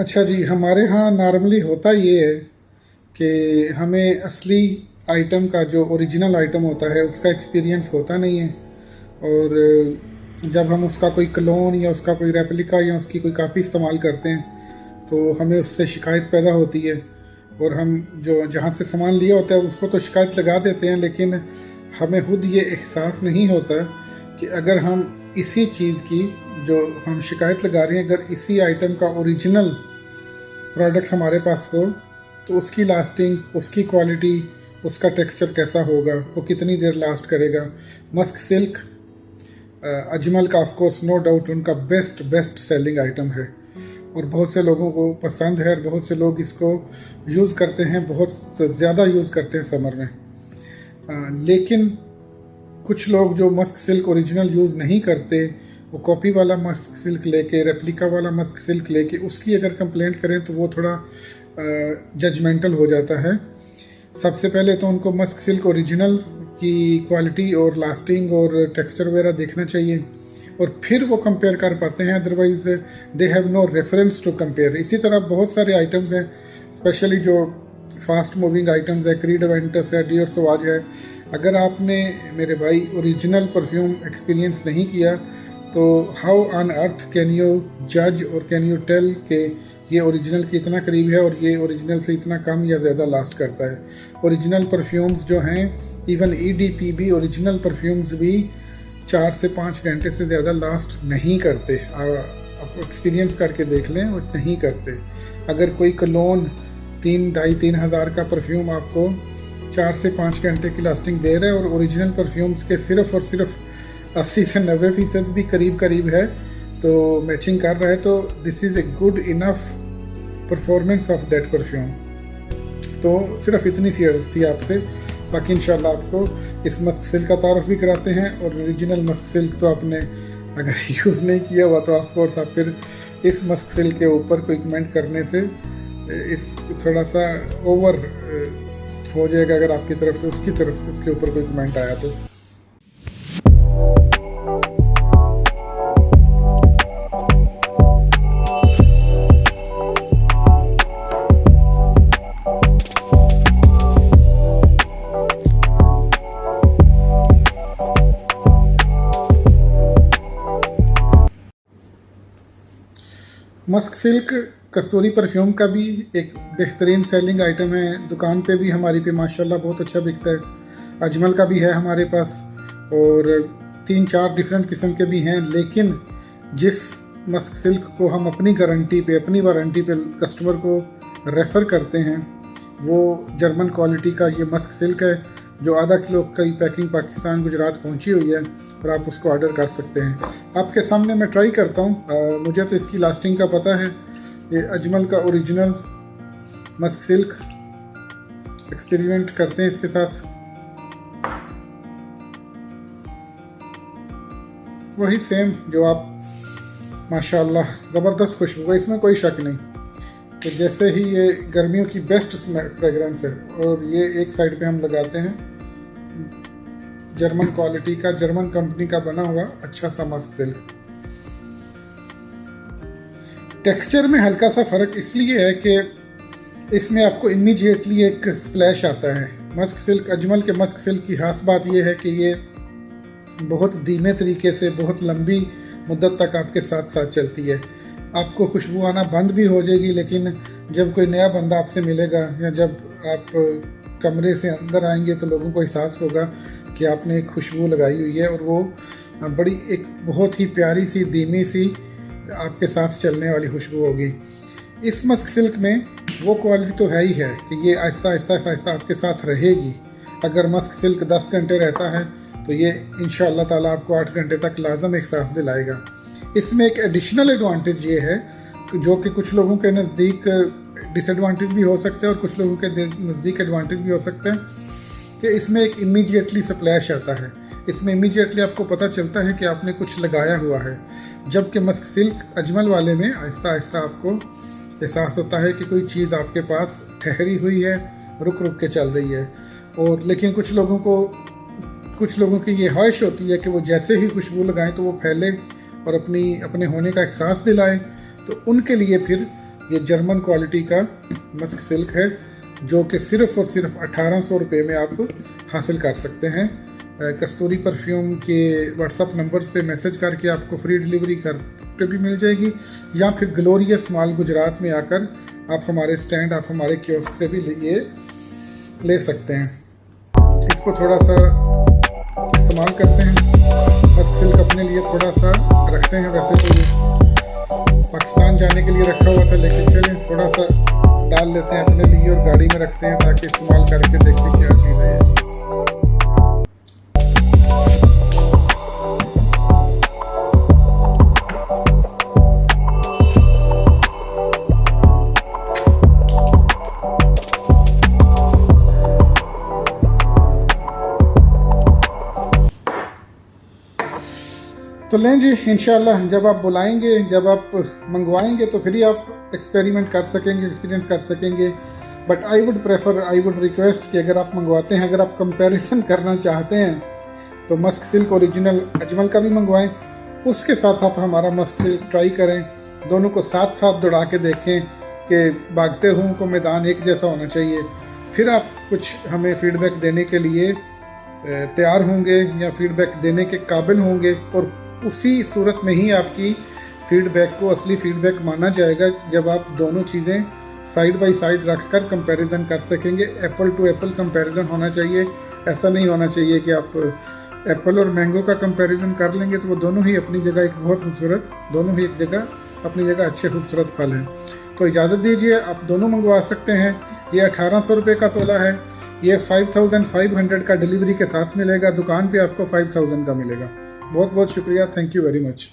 अच्छा जी, हमारे यहाँ नॉर्मली होता ये है कि हमें असली आइटम का जो ओरिजिनल आइटम होता है उसका एक्सपीरियंस होता नहीं है। और जब हम उसका कोई क्लोन या उसका कोई रेप्लिका या उसकी कोई कापी इस्तेमाल करते हैं तो हमें उससे शिकायत पैदा होती है। और हम जो जहाँ से सामान लिया होता है उसको तो शिकायत लगा देते हैं, लेकिन हमें खुद ये एहसास नहीं होता कि अगर हम इसी चीज़ की जो हम शिकायत लगा रहे हैं, अगर इसी आइटम का ओरिजिनल प्रोडक्ट हमारे पास हो तो उसकी लास्टिंग, उसकी क्वालिटी, उसका टेक्सचर कैसा होगा, वो कितनी देर लास्ट करेगा। मस्क सिल्क अजमल का ऑफ कोर्स नो डाउट उनका बेस्ट सेलिंग आइटम है और बहुत से लोगों को पसंद है और बहुत से लोग इसको यूज़ करते हैं, बहुत ज़्यादा यूज़ करते हैं समर में। लेकिन कुछ लोग जो मस्क सिल्क ओरिजिनल यूज़ नहीं करते, वो कॉपी वाला मस्क सिल्क लेके, रेप्लिका वाला मस्क सिल्क लेके उसकी अगर कंप्लेंट करें तो वो थोड़ा जजमेंटल हो जाता है। सबसे पहले तो उनको मस्क सिल्क ओरिजिनल की क्वालिटी और लास्टिंग और टेक्सचर वगैरह देखना चाहिए और फिर वो कंपेयर कर पाते हैं, otherwise they have no reference to compare. इसी तरह बहुत सारे आइटम्स हैं, स्पेशली जो फास्ट मूविंग आइटम्स है, क्रीड एवेंटस है, डियर सवाज है। अगर आपने मेरे भाई ओरिजिनल परफ्यूम एक्सपीरियंस नहीं किया तो how on earth can you जज और कैन यू टेल कि ये ओरिजिनल के इतना करीब है और ये ओरिजिनल से इतना कम या ज़्यादा लास्ट करता है। ओरिजिनल परफ्यूम्स जो हैं, इवन EDP भी, ओरिजिनल परफ्यूम्स भी 4 से 5 घंटे से ज़्यादा लास्ट नहीं करते। आप एक्सपीरियंस करके देख लें, वो नहीं करते। अगर कोई कलोन 3-2,5-3 हज़ार का परफ्यूम आपको 4 से 5 घंटे की लास्टिंग दे रहा है और ओरिजिनल परफ्यूम्स के सिर्फ और सिर्फ 80 से 90% भी करीब है तो मैचिंग कर रहा है, तो this is a good enough performance of that perfume. तो सिर्फ इतनी सी अर्ज़ थी आपसे। बाकी इंशाल्लाह आपको इस मस्क सिल्क का तारुफ भी कराते हैं और ओरिजिनल मस्क सिल्क तो आपने अगर यूज़ नहीं किया हुआ तो ऑफकोर्स आप फिर इस मस्क सिल्क के ऊपर कोई कमेंट करने से इस थोड़ा सा ओवर हो जाएगा अगर आपकी तरफ से उसकी तरफ उसके ऊपर कोई कमेंट आया तो। मस्क सिल्क कस्तूरी परफ्यूम का भी एक बेहतरीन सेलिंग आइटम है। दुकान पे भी हमारी पे माशाल्लाह बहुत अच्छा बिकता है। अजमल का भी है हमारे पास और 3-4 डिफरेंट किस्म के भी हैं। लेकिन जिस मस्क सिल्क को हम अपनी गारंटी पे, अपनी वारंटी पे कस्टमर को रेफ़र करते हैं, वो जर्मन क्वालिटी का ये मस्क सिल्क है जो आधा किलो की पैकिंग पाकिस्तान गुजरात पहुंची हुई है और आप उसको ऑर्डर कर सकते हैं। आपके सामने मैं ट्राई करता हूं, मुझे तो इसकी लास्टिंग का पता है। ये अजमल का ओरिजिनल मस्क सिल्क, एक्सपेरिमेंट करते हैं इसके साथ। वही सेम जो आप, माशाल्लाह ज़बरदस्त खुशबू है, इसमें कोई शक नहीं। तो जैसे ही ये गर्मियों की बेस्ट फ्रेगरेंस है और ये एक साइड पे हम लगाते हैं जर्मन क्वालिटी का, जर्मन कंपनी का बना हुआ अच्छा सा मस्क सिल्क। टेक्सचर में हल्का सा फ़र्क इसलिए है कि इसमें आपको इमीडिएटली एक स्प्लैश आता है। मस्क सिल्क, अजमल के मस्क सिल्क की खास बात ये है कि ये बहुत धीमे तरीके से बहुत लंबी मुद्दत तक आपके साथ साथ चलती है। आपको खुशबू आना बंद भी हो जाएगी, लेकिन जब कोई नया बंदा आपसे मिलेगा या जब आप कमरे से अंदर आएंगे तो लोगों को एहसास होगा कि आपने एक खुशबू लगाई हुई है और वो बड़ी एक बहुत ही प्यारी सी धीमी सी आपके साथ चलने वाली खुशबू होगी। इस मस्क सिल्क में वो क्वालिटी तो है ही है कि ये आहिस्ता आहिस्ता आपके साथ रहेगी। अगर मस्क सिल्क 10 घंटे रहता है तो ये इंशाअल्लाह ताला आपको 8 घंटे तक लाजम एहसास दिलाएगा। इसमें एक एडिशनल एडवांटेज ये है जो कि कुछ लोगों के नज़दीक डिसएडवांटेज भी हो सकते हैं और कुछ लोगों के नज़दीक एडवांटेज भी हो सकते हैं, कि इसमें एक इमीडिएटली स्प्लैश आता है। इसमें इमीडिएटली आपको पता चलता है कि आपने कुछ लगाया हुआ है, जबकि मस्क सिल्क अजमल वाले में आहिस्ता आहिस्ता आपको एहसास होता है कि कोई चीज़ आपके पास ठहरी हुई है, रुक रुक के चल रही है। और लेकिन कुछ लोगों की ये ख्वाहिश होती है कि वो जैसे ही खुशबू लगाएं तो वो फैले और अपने होने का एहसास दिलाएं। तो उनके लिए फिर ये जर्मन क्वालिटी का मस्क सिल्क है जो कि सिर्फ़ और सिर्फ 1800 रुपये में आप हासिल कर सकते हैं। कस्तूरी परफ्यूम के व्हाट्सअप नंबर्स पे मैसेज करके आपको फ्री डिलीवरी घर पे भी मिल जाएगी, या फिर ग्लोरियस मॉल गुजरात में आकर आप हमारे स्टैंड, आप हमारे कियोस्क से भी ये ले सकते हैं। इसको थोड़ा सा इस्तेमाल करते हैं। मस्क सिल्क अपने लिए थोड़ा सा रखते हैं, वैसे तो ये पाकिस्तान जाने के लिए रखा हुआ था, लेकिन चलें थोड़ा सा डाल लेते हैं अपने लिए और गाड़ी में रखते हैं ताकि इस्तेमाल करके देखें क्या चीज़ है। तो लें जी, इंशाल्लाह जब आप बुलाएंगे, जब आप मंगवाएंगे तो फिर ही आप एक्सपेरिमेंट कर सकेंगे, एक्सपीरियंस कर सकेंगे। बट आई वुड रिक्वेस्ट कि अगर आप मंगवाते हैं, अगर आप कंपैरिजन करना चाहते हैं तो मस्क सिल्क ओरिजिनल अजमल का भी मंगवाएं, उसके साथ आप हमारा मस्क सिल्क ट्राई करें। दोनों को साथ साथ दौड़ा के देखें कि भागते हुए को मैदान एक जैसा होना चाहिए। फिर आप कुछ हमें फीडबैक देने के लिए तैयार होंगे या फीडबैक देने के काबिल होंगे, और उसी सूरत में ही आपकी फीडबैक को असली फीडबैक माना जाएगा जब आप दोनों चीज़ें साइड बाय साइड रखकर कंपैरिजन कर सकेंगे। एप्पल टू एप्पल कंपैरिजन होना चाहिए। ऐसा नहीं होना चाहिए कि आप एप्पल और मैंगो का कंपैरिजन कर लेंगे तो वो दोनों ही अपनी जगह एक बहुत खूबसूरत, दोनों ही एक जगह अपनी जगह अच्छे खूबसूरत फल हैं। तो इजाज़त दीजिए, आप दोनों मंगवा सकते हैं। ये 1800 रुपये का तोला है, ये 5500 का डिलीवरी के साथ मिलेगा। दुकान पे आपको 5000 का मिलेगा। बहुत बहुत शुक्रिया, थैंक यू वेरी मच।